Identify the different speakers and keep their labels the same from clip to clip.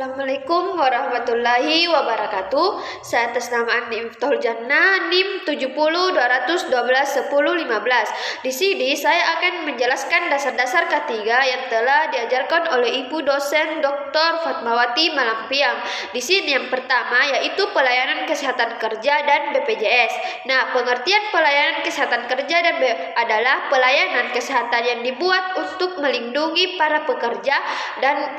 Speaker 1: Assalamualaikum warahmatullahi wabarakatuh. Saya atas nama Andi Miftahul Jannah, NIM 70 212 10 15. Di sini saya akan menjelaskan dasar-dasar K3 yang telah diajarkan oleh Ibu dosen Dr. Fatmawati Malampiang. Di sini yang pertama yaitu pelayanan kesehatan kerja dan BPJS. Nah, pengertian pelayanan kesehatan kerja dan adalah pelayanan kesehatan yang dibuat untuk melindungi para pekerja dan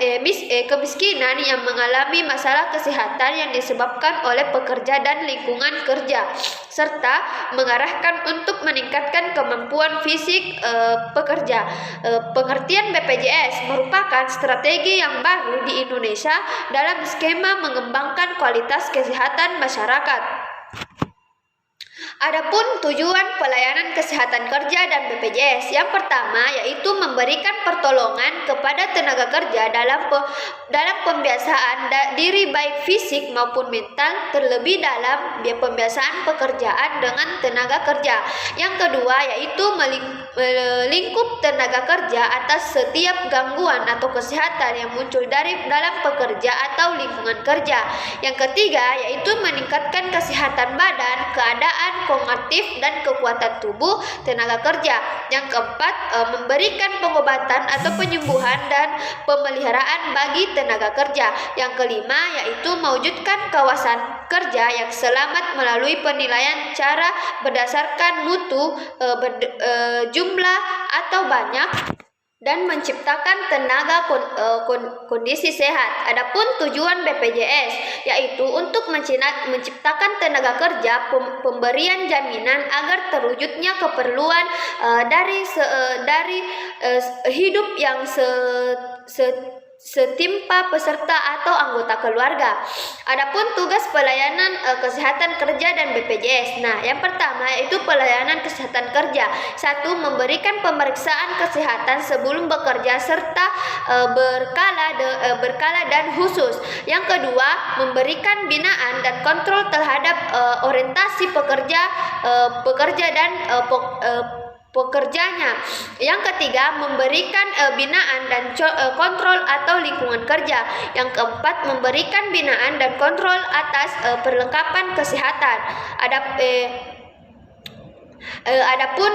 Speaker 1: kemiskinan yang mengalami masalah kesehatan yang disebabkan oleh pekerja dan lingkungan kerja, serta mengarahkan untuk meningkatkan kemampuan fisik pekerja. Pengertian BPJS merupakan strategi yang baru di Indonesia dalam skema mengembangkan kualitas kesehatan masyarakat. Adapun tujuan pelayanan kesehatan kerja dan BPJS, yang pertama yaitu memberikan pertolongan kepada tenaga kerja dalam pembiasaan diri baik fisik maupun mental, terlebih dalam pembiasaan pekerjaan dengan tenaga kerja. Yang kedua yaitu melingkup tenaga kerja atas setiap gangguan atau kesehatan yang muncul dalam pekerja atau lingkungan kerja. Yang ketiga yaitu meningkatkan kesehatan badan, keadaan kognitif dan kekuatan tubuh tenaga kerja. Yang keempat, memberikan pengobatan atau penyembuhan dan pemeliharaan bagi tenaga kerja. Yang kelima yaitu mewujudkan kawasan kerja yang selamat melalui penilaian cara berdasarkan mutu, jumlah atau banyak, dan menciptakan tenaga kondisi sehat. Adapun tujuan BPJS yaitu untuk menciptakan tenaga kerja, pemberian jaminan agar terwujudnya keperluan dari hidup yang setimpa peserta atau anggota keluarga. Adapun tugas pelayanan kesehatan kerja dan BPJS. Nah, yang pertama yaitu pelayanan kesehatan kerja. 1. Memberikan pemeriksaan kesehatan sebelum bekerja serta berkala dan khusus. Yang kedua, memberikan binaan dan kontrol terhadap orientasi pekerja dan pekerjanya. Yang ketiga, memberikan binaan dan kontrol atau lingkungan kerja. Yang keempat, memberikan binaan dan kontrol atas perlengkapan kesehatan. Adapun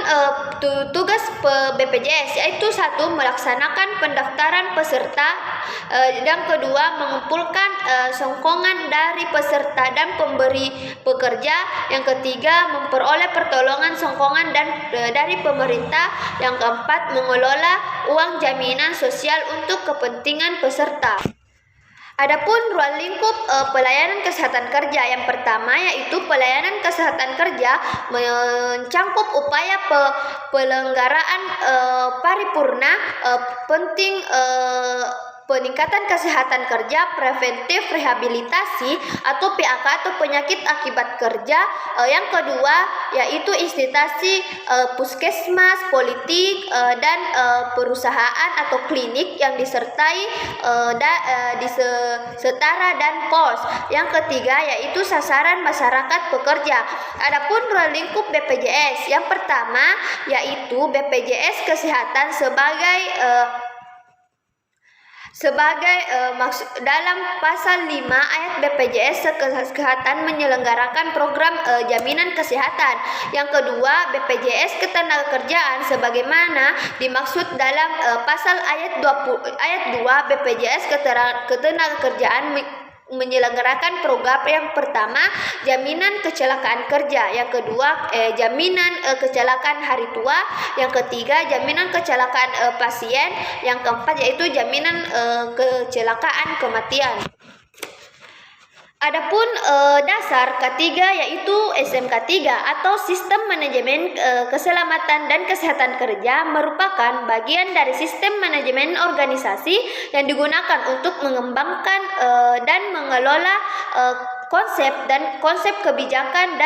Speaker 1: tugas BPJS yaitu 1. Melaksanakan pendaftaran peserta, yang kedua mengumpulkan songkongan dari peserta dan pemberi pekerja, yang ketiga memperoleh pertolongan songkongan dari pemerintah, yang keempat mengelola uang jaminan sosial untuk kepentingan peserta. Adapun ruang lingkup pelayanan kesehatan kerja, yang pertama yaitu pelayanan kesehatan kerja mencangkup upaya pelenggaraan paripurna penting peningkatan kesehatan kerja, preventif, rehabilitasi atau PAK atau penyakit akibat kerja. Yang kedua yaitu institusi puskesmas, politik dan perusahaan atau klinik yang disertai setara dan pos. Yang ketiga yaitu sasaran masyarakat pekerja. Adapun ruang lingkup BPJS, yang pertama yaitu BPJS Kesehatan dalam pasal 5 ayat BPJS Kesehatan menyelenggarakan program jaminan kesehatan. Yang kedua, BPJS Ketenagakerjaan sebagaimana dimaksud dalam pasal ayat 2 BPJS Ketenagakerjaan menyelenggarakan program yang pertama jaminan kecelakaan kerja, yang kedua jaminan kecelakaan hari tua, yang ketiga jaminan kecelakaan pasien, yang keempat yaitu jaminan kecelakaan kematian. Adapun dasar K3 yaitu SMK 3 atau Sistem Manajemen Keselamatan dan Kesehatan Kerja merupakan bagian dari sistem manajemen organisasi yang digunakan untuk mengembangkan dan mengelola konsep kebijakan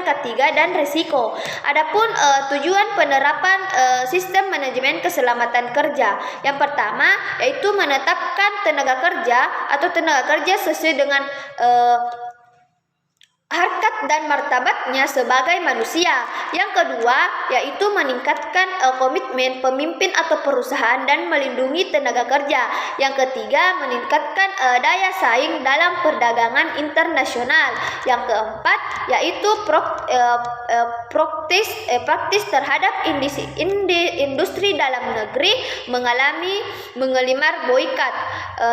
Speaker 1: K3 dan risiko. Adapun tujuan penerapan sistem manajemen keselamatan kerja, yang pertama yaitu menetapkan tenaga kerja sesuai dengan harkat dan martabatnya sebagai manusia. Yang kedua yaitu meningkatkan komitmen pemimpin atau perusahaan dan melindungi tenaga kerja. Yang ketiga meningkatkan daya saing dalam perdagangan internasional. Yang keempat yaitu praktis terhadap industri dalam negeri mengelimar boikot.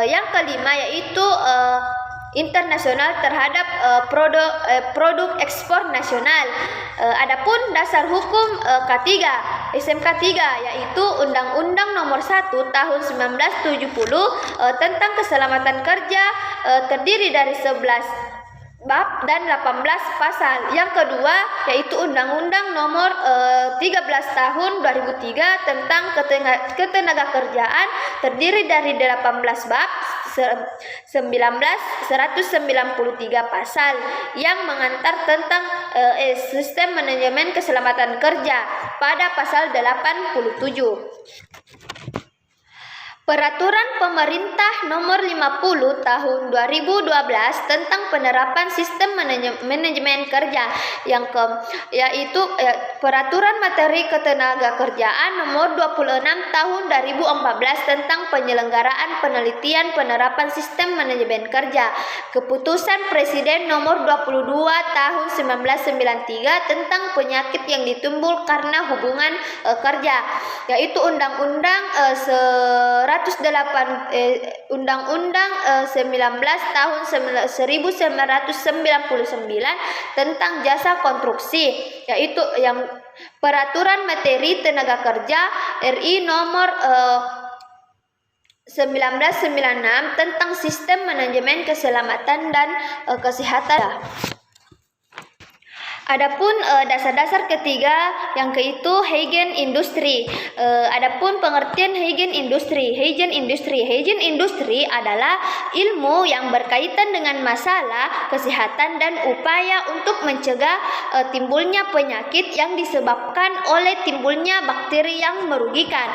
Speaker 1: Yang kelima yaitu internasional terhadap produk ekspor nasional. Adapun dasar hukum K3 SMK 3 yaitu Undang-Undang Nomor 1 Tahun 1970 tentang keselamatan kerja, terdiri dari 11 bab dan 18 pasal. Yang kedua yaitu Undang-Undang Nomor 13 Tahun 2003 tentang ketenaga kerjaan, terdiri dari 18 bab 193 pasal yang mengantar tentang sistem manajemen keselamatan kerja pada pasal 87. Peraturan Pemerintah Nomor 50 Tahun 2012 tentang penerapan sistem manajemen kerja yaitu Peraturan Materi Ketenagakerjaan Nomor 26 Tahun 2014 tentang penyelenggaraan penelitian penerapan sistem manajemen kerja, Keputusan Presiden Nomor 22 Tahun 1993 tentang penyakit yang ditimbul karena hubungan kerja, yaitu Undang-Undang 19 Tahun 1999 tentang jasa konstruksi, yaitu yang Peraturan Materi Tenaga Kerja RI Nomor 1996 tentang sistem manajemen keselamatan dan kesehatan. Adapun dasar-dasar ketiga yang keitu hygiene industri. Adapun pengertian hygiene industri. Hygiene industri adalah ilmu yang berkaitan dengan masalah kesehatan dan upaya untuk mencegah timbulnya penyakit yang disebabkan oleh timbulnya bakteri yang merugikan.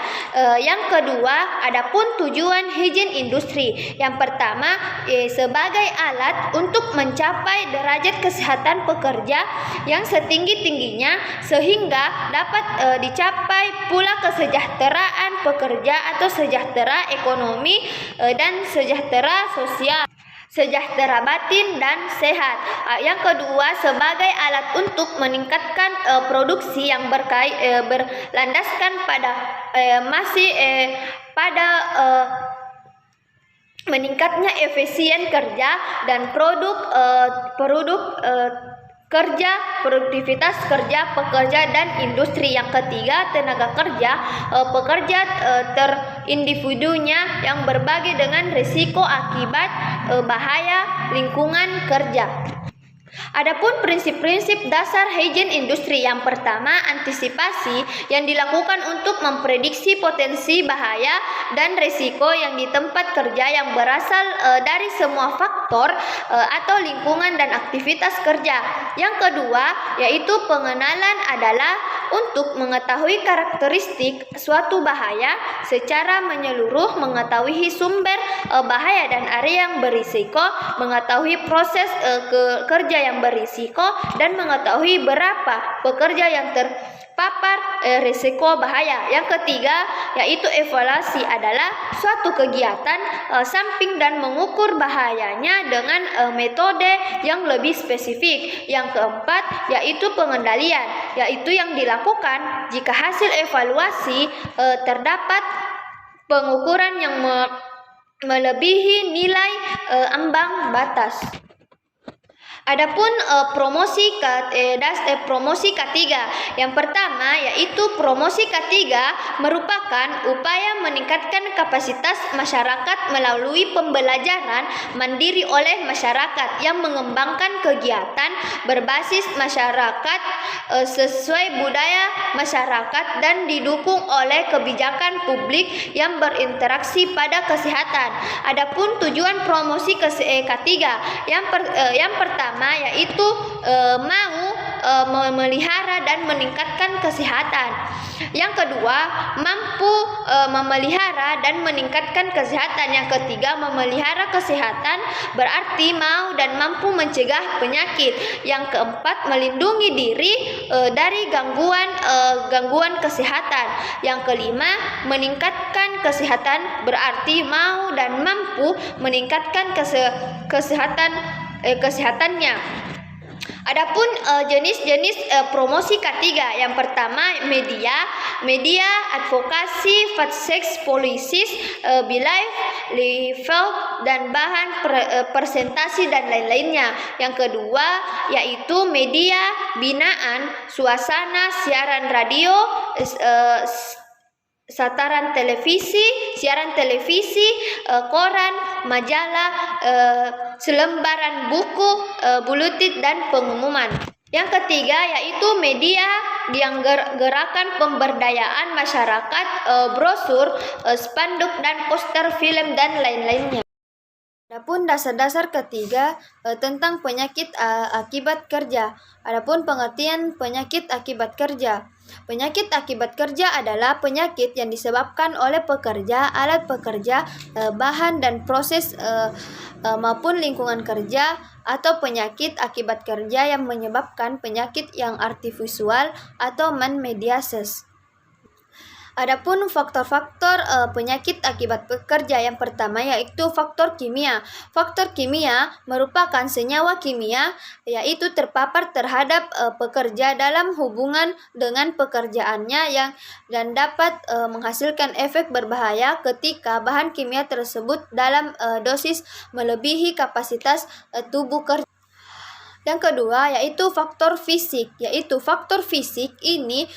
Speaker 1: Yang kedua, adapun tujuan hygiene industri. Yang pertama, sebagai alat untuk mencapai derajat kesehatan pekerja yang setinggi-tingginya sehingga dapat dicapai pula kesejahteraan pekerja atau sejahtera ekonomi dan sejahtera sosial, sejahtera batin dan sehat. Yang kedua, sebagai alat untuk meningkatkan produksi yang berlandaskan pada meningkatnya efisien kerja dan produktivitas kerja pekerja dan industri. Yang ketiga, tenaga kerja pekerja terindividunya yang berbagi dengan risiko akibat bahaya lingkungan kerja. Adapun prinsip-prinsip dasar hygiene industri. Yang pertama, antisipasi yang dilakukan untuk memprediksi potensi bahaya dan risiko yang di tempat kerja yang berasal dari semua faktor atau lingkungan dan aktivitas kerja. Yang kedua, yaitu pengenalan adalah untuk mengetahui karakteristik suatu bahaya secara menyeluruh, mengetahui sumber bahaya dan area yang berisiko, mengetahui proses kerja yang berisiko, dan mengetahui berapa pekerja yang terpapar risiko bahaya. Yang ketiga, yaitu evaluasi adalah suatu kegiatan samping dan mengukur bahayanya dengan metode yang lebih spesifik. Yang keempat, yaitu pengendalian, yaitu yang dilakukan jika hasil evaluasi terdapat pengukuran yang melebihi nilai ambang batas. Adapun promosi K3. Yang pertama, yaitu promosi K3 merupakan upaya meningkatkan kapasitas masyarakat melalui pembelajaran mandiri oleh masyarakat yang mengembangkan kegiatan berbasis masyarakat sesuai budaya masyarakat dan didukung oleh kebijakan publik yang berinteraksi pada kesehatan. Adapun tujuan promosi K3 yang pertama yaitu mau memelihara dan meningkatkan kesehatan. Yang kedua, mampu memelihara dan meningkatkan kesehatan. Yang ketiga, memelihara kesehatan berarti mau dan mampu mencegah penyakit. Yang keempat, melindungi diri dari gangguan kesehatan. Yang kelima, meningkatkan kesehatan berarti mau dan mampu meningkatkan kesehatannya. Adapun jenis-jenis promosi ketiga, yang pertama media advokasi, fat sex policies, belief, level, dan bahan presentasi dan lain-lainnya. Yang kedua yaitu media binaan, suasana, siaran radio, siaran televisi, koran, majalah, selembaran buku, buletin, dan pengumuman. Yang ketiga yaitu media yang gerakan pemberdayaan masyarakat, brosur, spanduk, dan poster film, dan lain-lainnya. Adapun dasar-dasar ketiga tentang penyakit akibat kerja. Adapun pengertian penyakit akibat kerja. Penyakit akibat kerja adalah penyakit yang disebabkan oleh pekerja, alat pekerja, bahan dan proses maupun lingkungan kerja, atau penyakit akibat kerja yang menyebabkan penyakit yang artifisial atau man-mediated. Adapun faktor-faktor penyakit akibat pekerja, yang pertama yaitu faktor kimia. Faktor kimia merupakan senyawa kimia yaitu terpapar terhadap pekerja dalam hubungan dengan pekerjaannya dan dapat menghasilkan efek berbahaya ketika bahan kimia tersebut dalam dosis melebihi kapasitas tubuh kerja. Yang kedua yaitu faktor fisik. Faktor fisik ini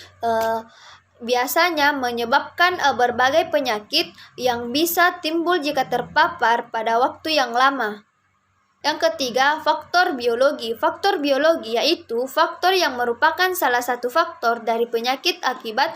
Speaker 1: biasanya menyebabkan berbagai penyakit yang bisa timbul jika terpapar pada waktu yang lama. Yang ketiga, faktor biologi. Faktor biologi yaitu faktor yang merupakan salah satu faktor dari penyakit akibat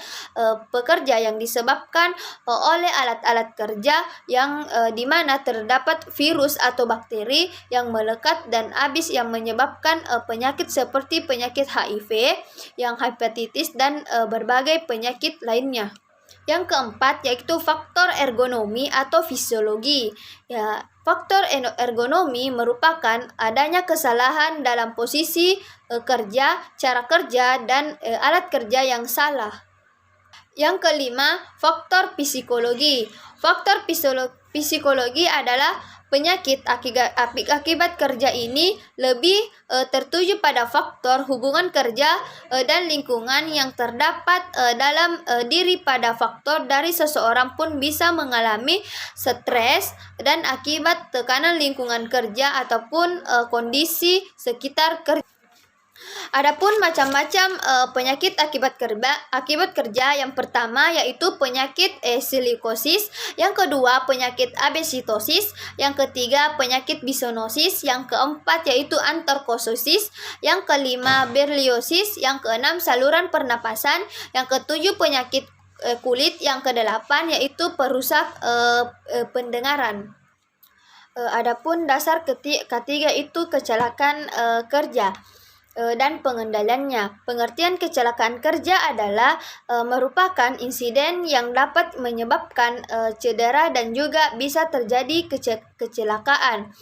Speaker 1: pekerja yang disebabkan oleh alat-alat kerja yang dimana terdapat virus atau bakteri yang melekat dan habis yang menyebabkan penyakit seperti penyakit HIV, yang hepatitis, dan berbagai penyakit lainnya. Yang keempat yaitu faktor ergonomi atau fisiologi. Faktor ergonomi merupakan adanya kesalahan dalam posisi kerja, cara kerja, dan alat kerja yang salah. Yang kelima, faktor psikologi. Faktor psikologi adalah penyakit akibat kerja ini lebih tertuju pada faktor hubungan kerja dan lingkungan yang terdapat dalam diri. Pada faktor dari seseorang pun bisa mengalami stres dan akibat tekanan lingkungan kerja ataupun kondisi sekitar kerja. Adapun macam-macam penyakit akibat kerja, yang pertama yaitu penyakit silikosis, yang kedua penyakit abesitosis, yang ketiga penyakit bisonosis, yang keempat yaitu antorkososis, yang kelima berliosis, yang keenam saluran pernapasan, yang ketujuh penyakit kulit, yang kedelapan yaitu perusak pendengaran. Adapun dasar ketiga itu kecelakaan kerja dan pengendaliannya. Pengertian kecelakaan kerja adalah merupakan insiden yang dapat menyebabkan cedera dan juga bisa terjadi kecelakaan.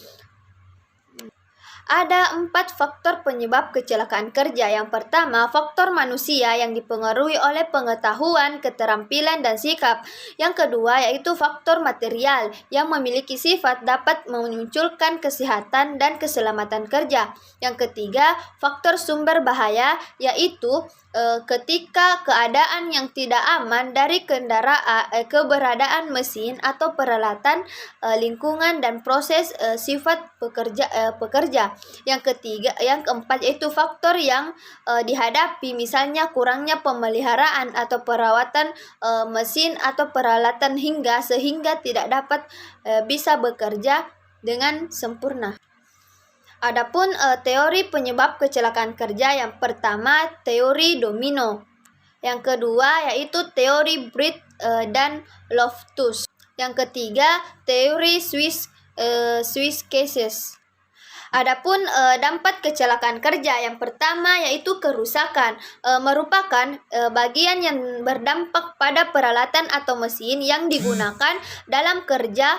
Speaker 1: Ada 4 faktor penyebab kecelakaan kerja. Yang pertama, faktor manusia yang dipengaruhi oleh pengetahuan, keterampilan, dan sikap. Yang kedua, yaitu faktor material yang memiliki sifat dapat memunculkan kesehatan dan keselamatan kerja. Yang ketiga, faktor sumber bahaya, yaitu ketika keadaan yang tidak aman dari keberadaan mesin atau peralatan, lingkungan, dan proses sifat pekerja. Yang keempat yaitu faktor yang dihadapi, misalnya kurangnya pemeliharaan atau perawatan mesin atau peralatan sehingga tidak dapat bisa bekerja dengan sempurna. Adapun teori penyebab kecelakaan kerja, yang pertama teori domino, yang kedua yaitu teori Bright dan Loftus, yang ketiga teori Swiss cases. Adapun dampak kecelakaan kerja yang pertama yaitu kerusakan, merupakan bagian yang berdampak pada peralatan atau mesin yang digunakan dalam kerja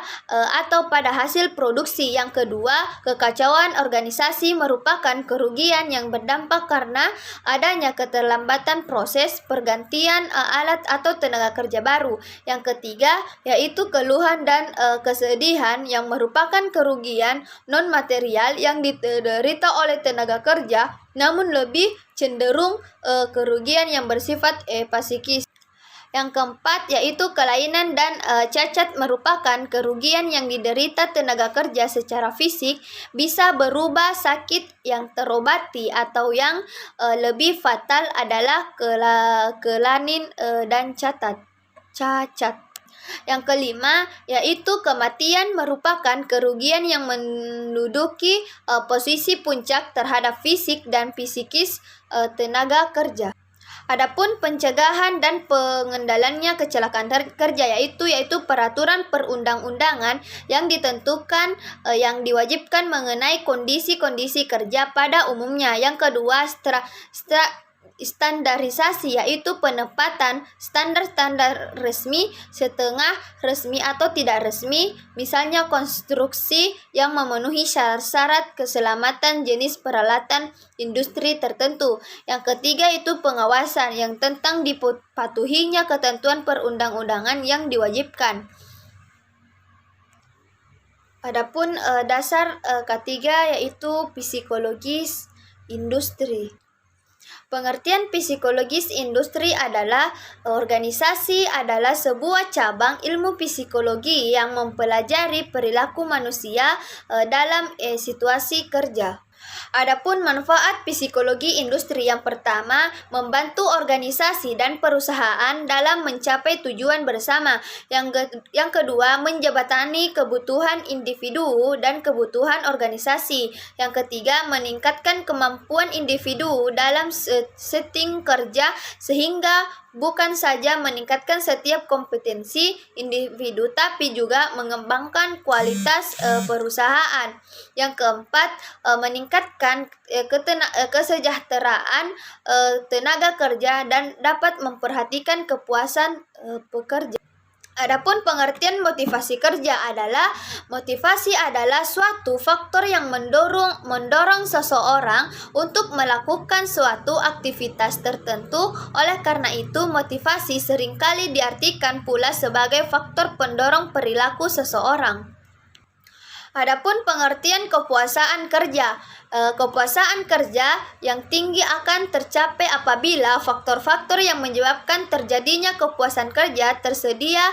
Speaker 1: atau pada hasil produksi. Yang kedua, kekacauan organisasi merupakan kerugian yang berdampak karena adanya keterlambatan proses pergantian alat atau tenaga kerja baru. Yang ketiga, yaitu keluhan dan kesedihan yang merupakan kerugian non material yang diderita oleh tenaga kerja, namun lebih cenderung kerugian yang bersifat psikis. Yang keempat yaitu kelainan dan cacat merupakan kerugian yang diderita tenaga kerja secara fisik, bisa berubah sakit yang terobati atau yang lebih fatal adalah kelainan dan cacat. Yang kelima yaitu kematian merupakan kerugian yang menduduki posisi puncak terhadap fisik dan psikis tenaga kerja. Adapun pencegahan dan pengendaliannya kecelakaan kerja yaitu peraturan perundang-undangan yang ditentukan yang diwajibkan mengenai kondisi-kondisi kerja pada umumnya. Yang kedua, standarisasi yaitu penempatan standar-standar resmi, setengah resmi atau tidak resmi, misalnya konstruksi yang memenuhi syarat keselamatan jenis peralatan industri tertentu. Yang ketiga itu pengawasan yang tentang dipatuhinya ketentuan perundang-undangan yang diwajibkan. Adapun dasar ketiga yaitu psikologis industri. Pengertian psikologis industri adalah organisasi adalah sebuah cabang ilmu psikologi yang mempelajari perilaku manusia dalam situasi kerja. Adapun manfaat psikologi industri yang pertama, membantu organisasi dan perusahaan dalam mencapai tujuan bersama. Yang kedua, menjembatani kebutuhan individu dan kebutuhan organisasi. Yang ketiga, meningkatkan kemampuan individu dalam setting kerja sehingga bukan saja meningkatkan setiap kompetensi individu tapi juga mengembangkan kualitas perusahaan. Yang keempat, meningkatkan kesejahteraan tenaga kerja dan dapat memperhatikan kepuasan pekerja. Adapun pengertian motivasi kerja adalah suatu faktor yang mendorong seseorang untuk melakukan suatu aktivitas tertentu. Oleh karena itu, motivasi seringkali diartikan pula sebagai faktor pendorong perilaku seseorang. Adapun pengertian kepuasaan kerja, kepuasaan kerja yang tinggi akan tercapai apabila faktor-faktor yang menyebabkan terjadinya kepuasan kerja tersedia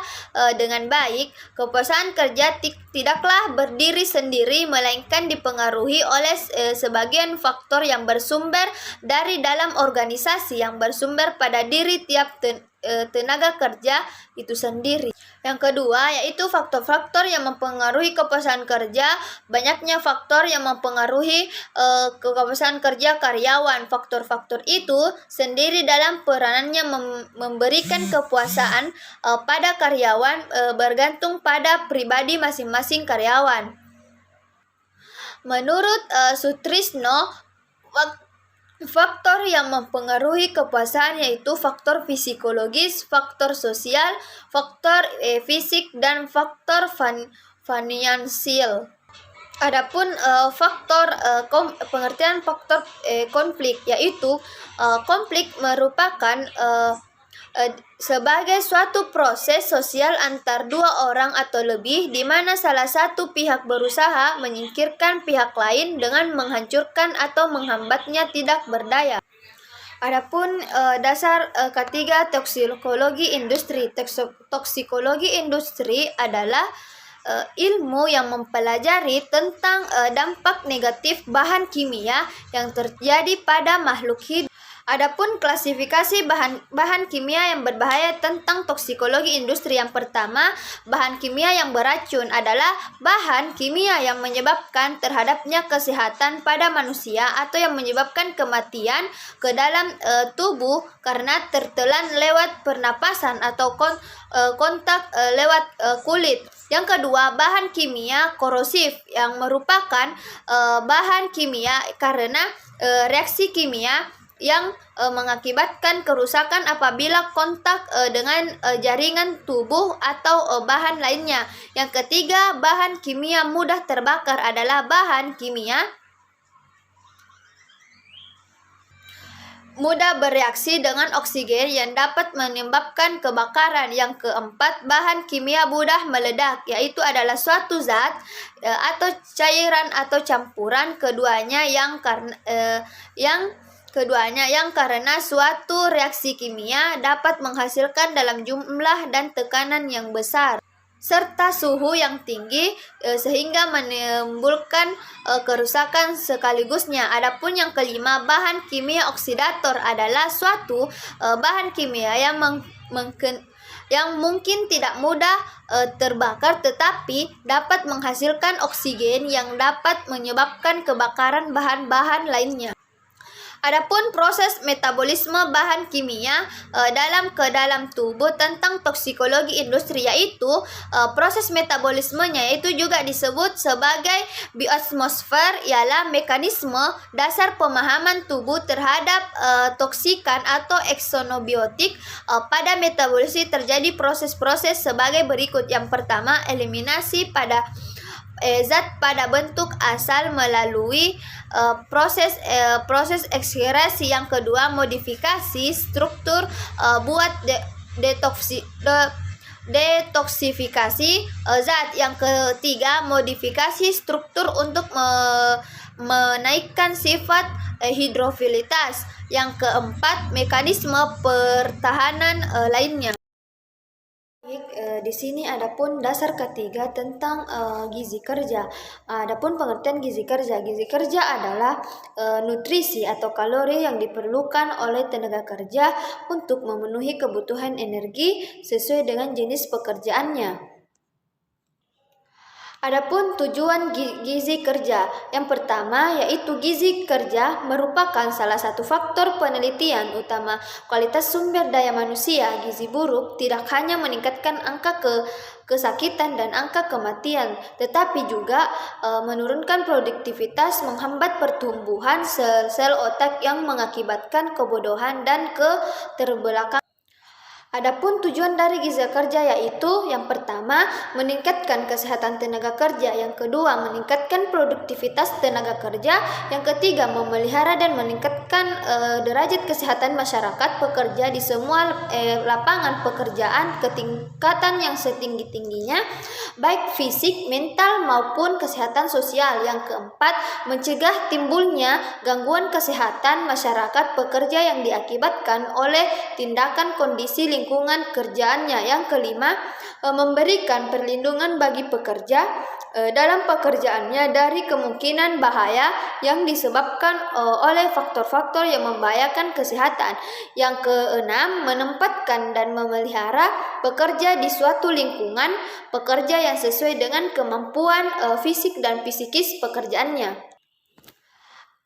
Speaker 1: dengan baik. Kepuasaan kerja tidaklah berdiri sendiri, melainkan dipengaruhi oleh sebagian faktor yang bersumber dari dalam organisasi, yang bersumber pada diri tiap tenaga kerja itu sendiri. Yang kedua yaitu faktor-faktor yang mempengaruhi kepuasan kerja. Banyaknya faktor yang mempengaruhi kepuasan kerja karyawan. Faktor-faktor itu sendiri dalam peranannya memberikan kepuasan pada karyawan bergantung pada pribadi masing-masing karyawan. Menurut Sutrisno, faktor yang mempengaruhi kepuasan yaitu faktor psikologis, faktor sosial, faktor fisik, dan faktor finansial. Adapun pengertian faktor konflik yaitu konflik merupakan sebagai suatu proses sosial antar dua orang atau lebih di mana salah satu pihak berusaha menyingkirkan pihak lain dengan menghancurkan atau menghambatnya tidak berdaya. Adapun dasar ketiga toksikologi industri. Toksikologi industri adalah ilmu yang mempelajari tentang dampak negatif bahan kimia yang terjadi pada makhluk hidup. Adapun klasifikasi bahan kimia yang berbahaya tentang toksikologi industri yang pertama, bahan kimia yang beracun adalah bahan kimia yang menyebabkan terhadapnya kesehatan pada manusia atau yang menyebabkan kematian ke dalam tubuh karena tertelan lewat pernapasan atau kontak lewat kulit. Yang kedua, bahan kimia korosif yang merupakan bahan kimia karena reaksi kimia yang mengakibatkan kerusakan apabila kontak dengan jaringan tubuh atau bahan lainnya. Yang ketiga, bahan kimia mudah terbakar adalah bahan kimia mudah bereaksi dengan oksigen yang dapat menyebabkan kebakaran. Yang keempat, bahan kimia mudah meledak, yaitu adalah suatu zat atau cairan atau campuran keduanya yang karena suatu reaksi kimia dapat menghasilkan dalam jumlah dan tekanan yang besar serta suhu yang tinggi sehingga menimbulkan kerusakan sekaligusnya. Adapun yang kelima, bahan kimia oksidator adalah suatu bahan kimia yang mungkin tidak mudah terbakar tetapi dapat menghasilkan oksigen yang dapat menyebabkan kebakaran bahan-bahan lainnya. Adapun proses metabolisme bahan kimia ke dalam tubuh tentang toksikologi industri, yaitu proses metabolismenya yaitu juga disebut sebagai biosmosfer, ialah mekanisme dasar pemahaman tubuh terhadap toksikan atau exonobiotik. Pada metabolisme terjadi proses-proses sebagai berikut. Yang pertama, eliminasi pada zat pada bentuk asal melalui proses ekskresi. Yang kedua, modifikasi struktur buat detoksifikasi zat. Yang ketiga, modifikasi struktur untuk menaikkan sifat hidrofilitas. Yang keempat, mekanisme pertahanan lainnya. Di sini adapun dasar ketiga tentang gizi kerja. Adapun pengertian gizi kerja. Gizi kerja adalah nutrisi atau kalori yang diperlukan oleh tenaga kerja untuk memenuhi kebutuhan energi sesuai dengan jenis pekerjaannya. Adapun tujuan gizi kerja, yang pertama yaitu gizi kerja merupakan salah satu faktor penelitian utama kualitas sumber daya manusia. Gizi buruk tidak hanya meningkatkan angka kesakitan dan angka kematian, tetapi juga menurunkan produktivitas, menghambat pertumbuhan sel-sel otak yang mengakibatkan kebodohan dan keterbelakangan. Adapun tujuan dari gizi kerja yaitu yang pertama, meningkatkan kesehatan tenaga kerja, yang kedua, meningkatkan produktivitas tenaga kerja, yang ketiga, memelihara dan meningkatkan derajat kesehatan masyarakat pekerja di semua lapangan pekerjaan ke tingkatan yang setinggi-tingginya, baik fisik, mental maupun kesehatan sosial. Yang keempat, mencegah timbulnya gangguan kesehatan masyarakat pekerja yang diakibatkan oleh tindakan kondisi lingkungan kerjaannya. Yang kelima, memberikan perlindungan bagi pekerja dalam pekerjaannya dari kemungkinan bahaya yang disebabkan oleh faktor-faktor yang membahayakan kesehatan. Yang keenam, menempatkan dan memelihara pekerja di suatu lingkungan pekerja yang sesuai dengan kemampuan fisik dan psikis pekerjaannya.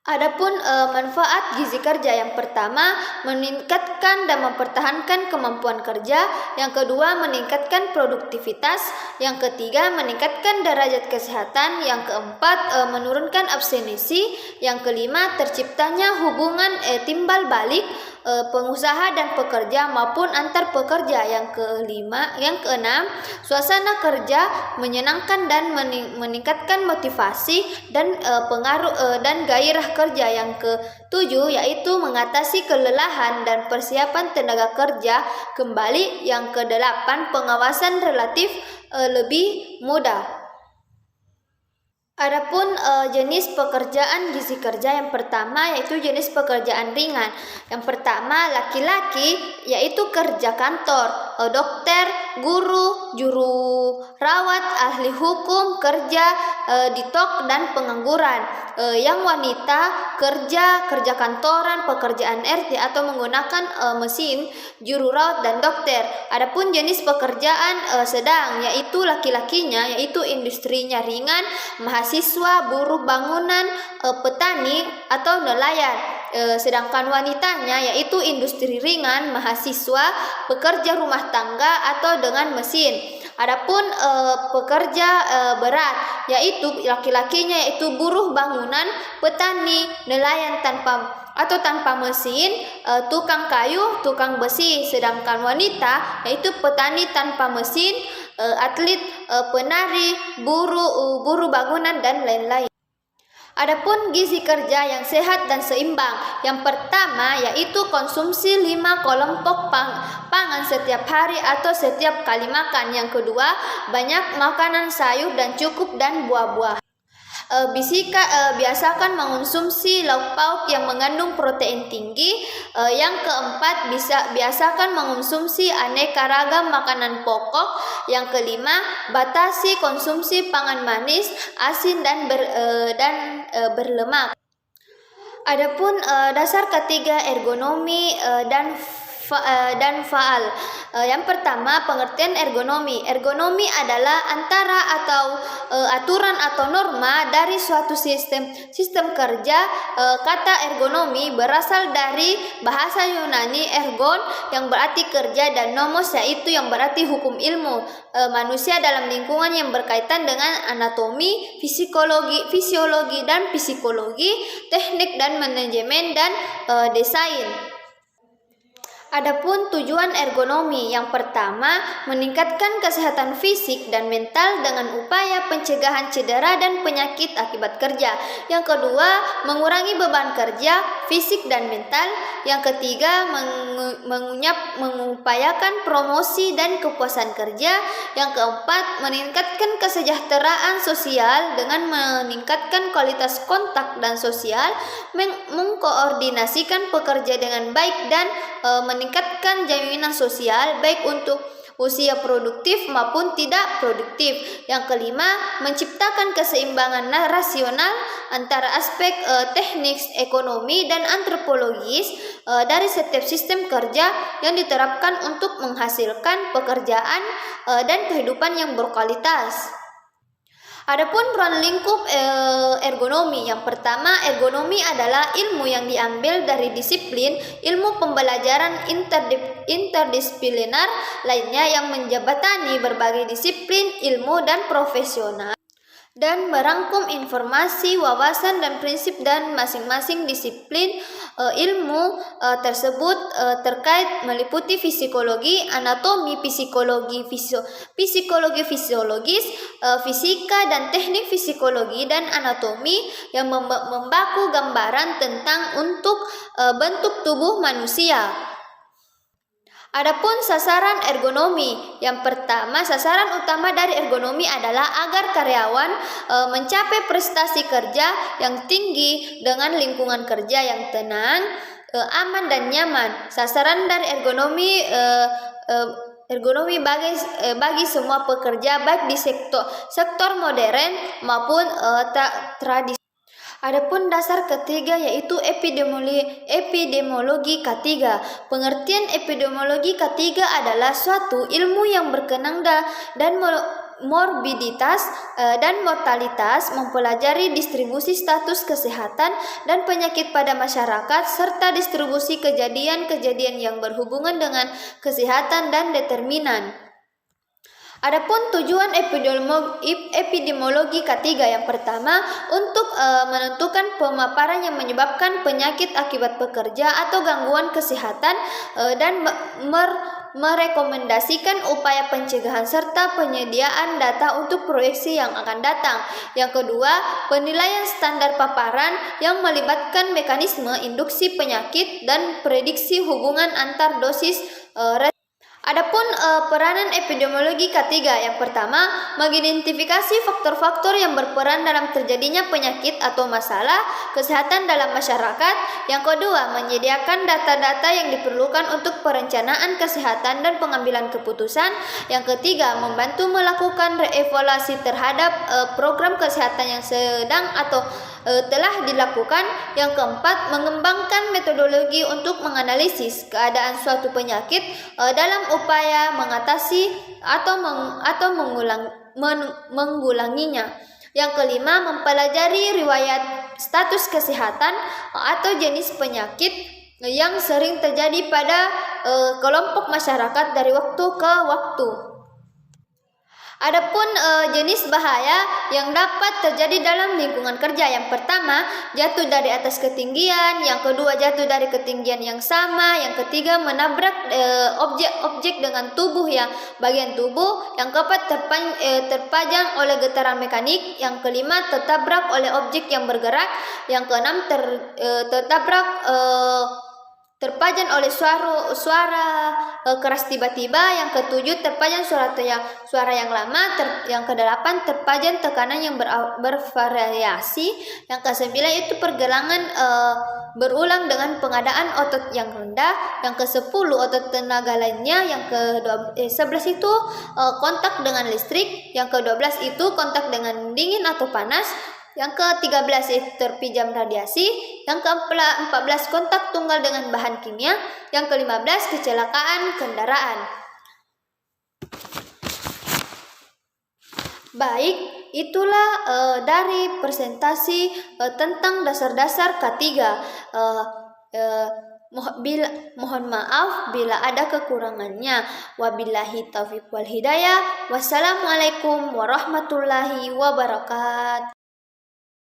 Speaker 1: Adapun manfaat gizi kerja, yang pertama, meningkatkan dan mempertahankan kemampuan kerja, yang kedua, meningkatkan produktivitas, yang ketiga, meningkatkan derajat kesehatan, yang keempat, menurunkan absensi, yang kelima, terciptanya hubungan timbal balik pengusaha dan pekerja maupun antar pekerja. Yang keenam, suasana kerja menyenangkan dan meningkatkan motivasi dan pengaruh dan gairah kerja. Yang ketujuh yaitu mengatasi kelelahan dan persiapan tenaga kerja kembali. Yang kedelapan, pengawasan relatif lebih mudah. Adapun jenis pekerjaan gizi kerja, yang pertama yaitu jenis pekerjaan ringan. Yang pertama, laki-laki yaitu kerja kantor, dokter, guru, juru rawat, ahli hukum, kerja di TOK dan pengangguran. Yang wanita kerja kantoran, pekerjaan RT atau menggunakan mesin, juru rawat dan dokter. Adapun jenis pekerjaan sedang yaitu laki-lakinya yaitu industrinya ringan, mahasiswa, buruh bangunan, petani atau nelayan. Sedangkan wanitanya yaitu industri ringan, mahasiswa, pekerja rumah tangga atau dengan mesin. Adapun pekerja berat yaitu laki-lakinya yaitu buruh bangunan, petani, nelayan tanpa mesin, tukang kayu, tukang besi. Sedangkan wanita yaitu petani tanpa mesin, atlet, penari, buruh bangunan dan lain-lain. Adapun gizi kerja yang sehat dan seimbang, yang pertama yaitu konsumsi 5 kelompok pangan setiap hari atau setiap kali makan. Yang kedua, banyak makanan sayur dan cukup dan buah-buah. Biasakan mengonsumsi lauk pauk yang mengandung protein tinggi. Yang keempat, biasakan mengonsumsi aneka ragam makanan pokok. Yang kelima, batasi konsumsi pangan manis, asin dan berlemak. Adapun dasar ketiga ergonomi dan faal. Yang pertama, pengertian ergonomi. Ergonomi adalah antara atau aturan atau norma dari suatu sistem kerja. Kata ergonomi berasal dari bahasa Yunani ergon yang berarti kerja dan nomos yaitu yang berarti hukum ilmu manusia dalam lingkungan yang berkaitan dengan anatomi, fisiologi dan psikologi, teknik dan manajemen dan desain. Adapun tujuan ergonomi, yang pertama, meningkatkan kesehatan fisik dan mental dengan upaya pencegahan cedera dan penyakit akibat kerja. Yang kedua, mengurangi beban kerja fisik dan mental. Yang ketiga, mengupayakan promosi dan kepuasan kerja. Yang keempat, meningkatkan kesejahteraan sosial dengan meningkatkan kualitas kontak dan sosial, mengkoordinasikan pekerja dengan baik dan meningkatkan jaminan sosial baik untuk usia produktif maupun tidak produktif. Yang kelima, menciptakan keseimbangan rasional antara aspek teknis, ekonomi, dan antropologis dari setiap sistem kerja yang diterapkan untuk menghasilkan pekerjaan dan kehidupan yang berkualitas. Adapun ruang lingkup ergonomi, yang pertama, ergonomi adalah ilmu yang diambil dari disiplin ilmu pembelajaran interdisipliner lainnya yang menjembatani berbagai disiplin ilmu dan profesional dan merangkum informasi, wawasan, dan prinsip dan masing-masing disiplin ilmu tersebut terkait meliputi psikologi, anatomi, psikologi fisiologis, fisika dan teknik psikologi dan anatomi yang membaku gambaran tentang bentuk tubuh manusia. Adapun sasaran ergonomi, yang pertama, sasaran utama dari ergonomi adalah agar karyawan mencapai prestasi kerja yang tinggi dengan lingkungan kerja yang tenang, aman dan nyaman. Sasaran dari ergonomi bagi semua pekerja baik di sektor modern maupun tradisi. Adapun dasar ketiga yaitu epidemiologi K3. Pengertian epidemiologi K3 adalah suatu ilmu yang berkenaan dan morbiditas dan mortalitas, mempelajari distribusi status kesehatan dan penyakit pada masyarakat serta distribusi kejadian-kejadian yang berhubungan dengan kesehatan dan determinan. Adapun tujuan epidemiologi K3, yang pertama, untuk menentukan pemaparan yang menyebabkan penyakit akibat bekerja atau gangguan kesehatan dan merekomendasikan upaya pencegahan serta penyediaan data untuk proyeksi yang akan datang. Yang kedua, penilaian standar paparan yang melibatkan mekanisme induksi penyakit dan prediksi hubungan antar dosis. Adapun peranan epidemiologi K3, yang pertama, mengidentifikasi faktor-faktor yang berperan dalam terjadinya penyakit atau masalah kesehatan dalam masyarakat. Yang kedua, menyediakan data-data yang diperlukan untuk perencanaan kesehatan dan pengambilan keputusan. Yang ketiga, membantu melakukan reevaluasi terhadap program kesehatan yang sedang atau telah dilakukan. Yang keempat, mengembangkan metodologi untuk menganalisis keadaan suatu penyakit dalam upaya mengatasi atau menggulanginya. Yang kelima, mempelajari riwayat status kesehatan atau jenis penyakit yang sering terjadi pada kelompok masyarakat dari waktu ke waktu. Adapun jenis bahaya yang dapat terjadi dalam lingkungan kerja, yang pertama jatuh dari atas ketinggian, yang kedua jatuh dari ketinggian yang sama, yang ketiga menabrak objek-objek dengan tubuh yang bagian tubuh, yang keempat terpajang oleh getaran mekanik, yang kelima tertabrak oleh objek yang bergerak, yang keenam terpajang oleh suara keras tiba-tiba, yang ketujuh terpajang suara yang lama, yang kedelapan terpajang tekanan yang bervariasi, yang kesembilan itu pergelangan berulang dengan pengadaan otot yang rendah, yang kesepuluh otot tenaga lainnya, yang ke-11 itu kontak dengan listrik, yang ke-12 itu kontak dengan dingin atau panas, yang ke-13 itu terpijam radiasi, yang ke-14 kontak tunggal dengan bahan kimia, yang ke-15 kecelakaan kendaraan. Baik, itulah dari presentasi tentang dasar-dasar K3. Mohon maaf bila ada kekurangannya. Wabillahi taufiq wal hidayah. Wassalamualaikum warahmatullahi wabarakatuh.